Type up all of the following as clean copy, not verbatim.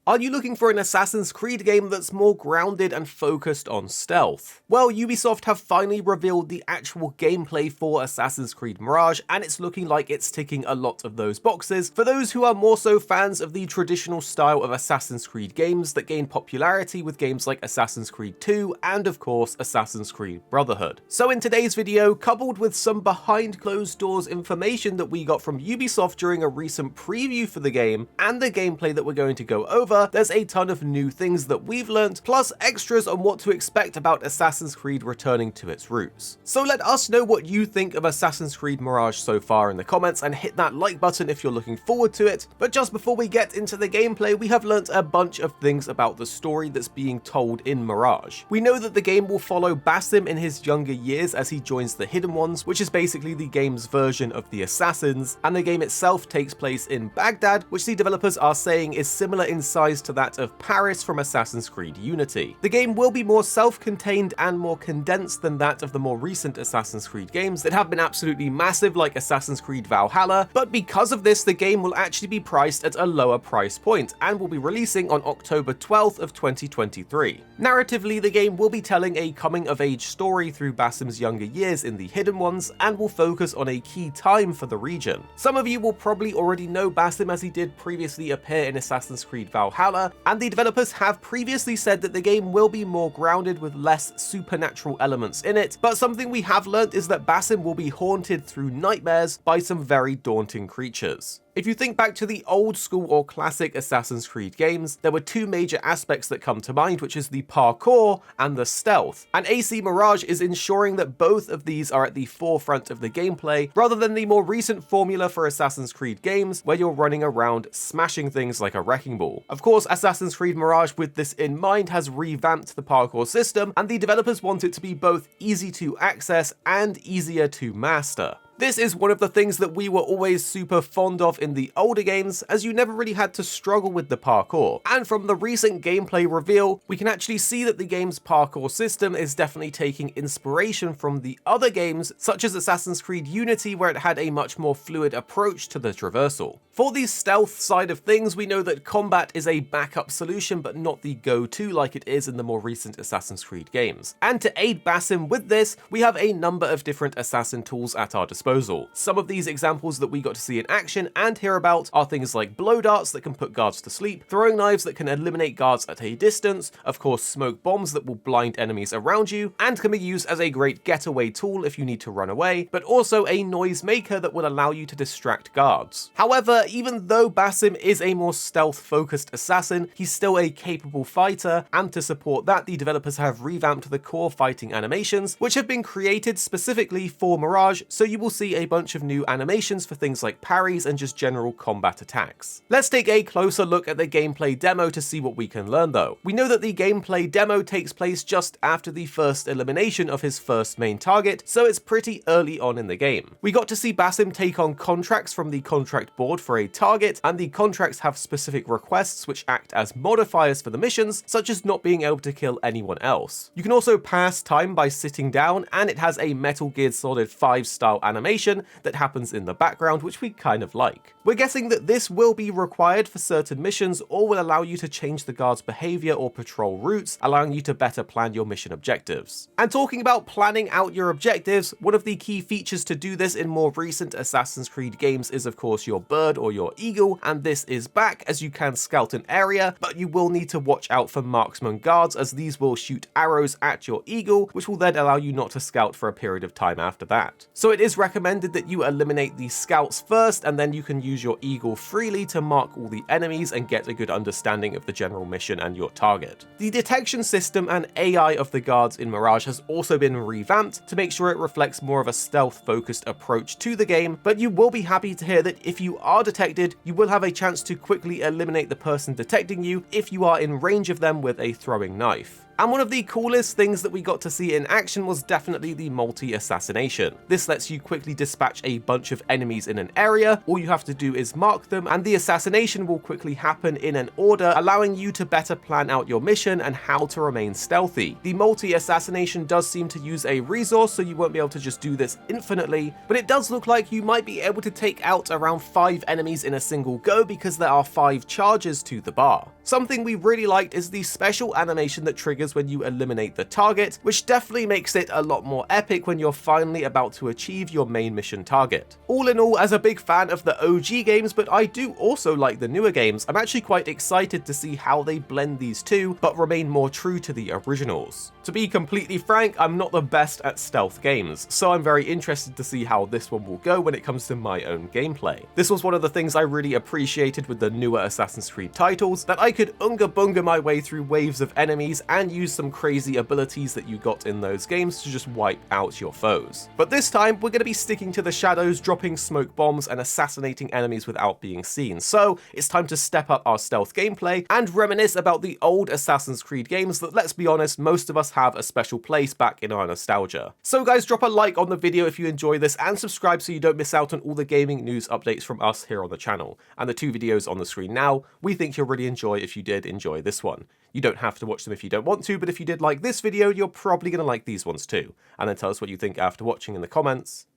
Are you looking for an Assassin's Creed game that's more grounded and focused on stealth? Well, Ubisoft have finally revealed the actual gameplay for Assassin's Creed Mirage, and it's looking like it's ticking a lot of those boxes for those who are more so fans of the traditional style of Assassin's Creed games that gain popularity with games like Assassin's Creed 2 and of course Assassin's Creed Brotherhood. So in today's video, coupled with some behind closed doors information that we got from Ubisoft during a recent preview for the game, and the gameplay that we're going to go over, there's a ton of new things that we've learnt, plus extras on what to expect about Assassin's Creed returning to its roots. So let us know what you think of Assassin's Creed Mirage so far in the comments, and hit that like button if you're looking forward to it. But just before we get into the gameplay, we have learnt a bunch of things about the story that's being told in Mirage. We know that the game will follow Basim in his younger years as he joins the Hidden Ones, which is basically the game's version of the Assassins, and the game itself takes place in Baghdad, which the developers are saying is similar in size to that of Paris from Assassin's Creed Unity. The game will be more self-contained and more condensed than that of the more recent Assassin's Creed games that have been absolutely massive, like Assassin's Creed Valhalla, but because of this, the game will actually be priced at a lower price point and will be releasing on October 12th of 2023. Narratively, the game will be telling a coming-of-age story through Basim's younger years in the Hidden Ones and will focus on a key time for the region. Some of you will probably already know Basim as he did previously appear in Assassin's Creed Valhalla, and the developers have previously said that the game will be more grounded with less supernatural elements in it, but something we have learnt is that Basim will be haunted through nightmares by some very daunting creatures. If you think back to the old school or classic Assassin's Creed games, there were two major aspects that come to mind, which is the parkour and the stealth. And AC Mirage is ensuring that both of these are at the forefront of the gameplay, rather than the more recent formula for Assassin's Creed games, where you're running around smashing things like a wrecking ball. Of course, Assassin's Creed Mirage, with this in mind, has revamped the parkour system, and the developers want it to be both easy to access and easier to master. This is one of the things that we were always super fond of in the older games, as you never really had to struggle with the parkour. And from the recent gameplay reveal, we can actually see that the game's parkour system is definitely taking inspiration from the other games, such as Assassin's Creed Unity, where it had a much more fluid approach to the traversal. For the stealth side of things, we know that combat is a backup solution, but not the go-to like it is in the more recent Assassin's Creed games. And to aid Basim with this, we have a number of different assassin tools at our disposal. Some of these examples that we got to see in action and hear about are things like blow darts that can put guards to sleep, throwing knives that can eliminate guards at a distance, of course smoke bombs that will blind enemies around you, and can be used as a great getaway tool if you need to run away, but also a noise maker that will allow you to distract guards. However, even though Basim is a more stealth-focused assassin, he's still a capable fighter, and to support that, the developers have revamped the core fighting animations, which have been created specifically for Mirage, so you will see a bunch of new animations for things like parries and just general combat attacks. Let's take a closer look at the gameplay demo to see what we can learn though. We know that the gameplay demo takes place just after the first elimination of his first main target, so it's pretty early on in the game. We got to see Basim take on contracts from the contract board for a target, and the contracts have specific requests which act as modifiers for the missions, such as not being able to kill anyone else. You can also pass time by sitting down, and it has a Metal Gear Solid 5 style animation that happens in the background, which we kind of like. We're guessing that this will be required for certain missions, or will allow you to change the guard's behavior or patrol routes, allowing you to better plan your mission objectives. And talking about planning out your objectives, one of the key features to do this in more recent Assassin's Creed games is of course your bird or your eagle, and this is back as you can scout an area, but you will need to watch out for marksman guards, as these will shoot arrows at your eagle, which will then allow you not to scout for a period of time after that. So it is recommended that you eliminate the scouts first, and then you can use your eagle freely to mark all the enemies and get a good understanding of the general mission and your target. The detection system and AI of the guards in Mirage has also been revamped to make sure it reflects more of a stealth-focused approach to the game, but you will be happy to hear that if you are detected, you will have a chance to quickly eliminate the person detecting you if you are in range of them with a throwing knife. And one of the coolest things that we got to see in action was definitely the multi-assassination. This lets you quickly dispatch a bunch of enemies in an area. All you have to do is mark them, and the assassination will quickly happen in an order, allowing you to better plan out your mission and how to remain stealthy. The multi-assassination does seem to use a resource, so you won't be able to just do this infinitely, but it does look like you might be able to take out around 5 enemies in a single go because there are 5 charges to the bar. Something we really liked is the special animation that triggers when you eliminate the target, which definitely makes it a lot more epic when you're finally about to achieve your main mission target. All in all, as a big fan of the OG games, but I do also like the newer games, I'm actually quite excited to see how they blend these two, but remain more true to the originals. To be completely frank, I'm not the best at stealth games, so I'm very interested to see how this one will go when it comes to my own gameplay. This was one of the things I really appreciated with the newer Assassin's Creed titles, that I could unga bunga my way through waves of enemies and use some crazy abilities that you got in those games to just wipe out your foes. But this time, we're going to be sticking to the shadows, dropping smoke bombs and assassinating enemies without being seen. So it's time to step up our stealth gameplay and reminisce about the old Assassin's Creed games that, let's be honest, most of us have a special place back in our nostalgia. So guys, drop a like on the video if you enjoy this and subscribe so you don't miss out on all the gaming news updates from us here on the channel. And the two videos on the screen now, we think you'll really enjoy if you did enjoy this one. You don't have to watch them if you don't want to, but if you did like this video, you're probably going to like these ones too. And then tell us what you think after watching in the comments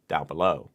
down below.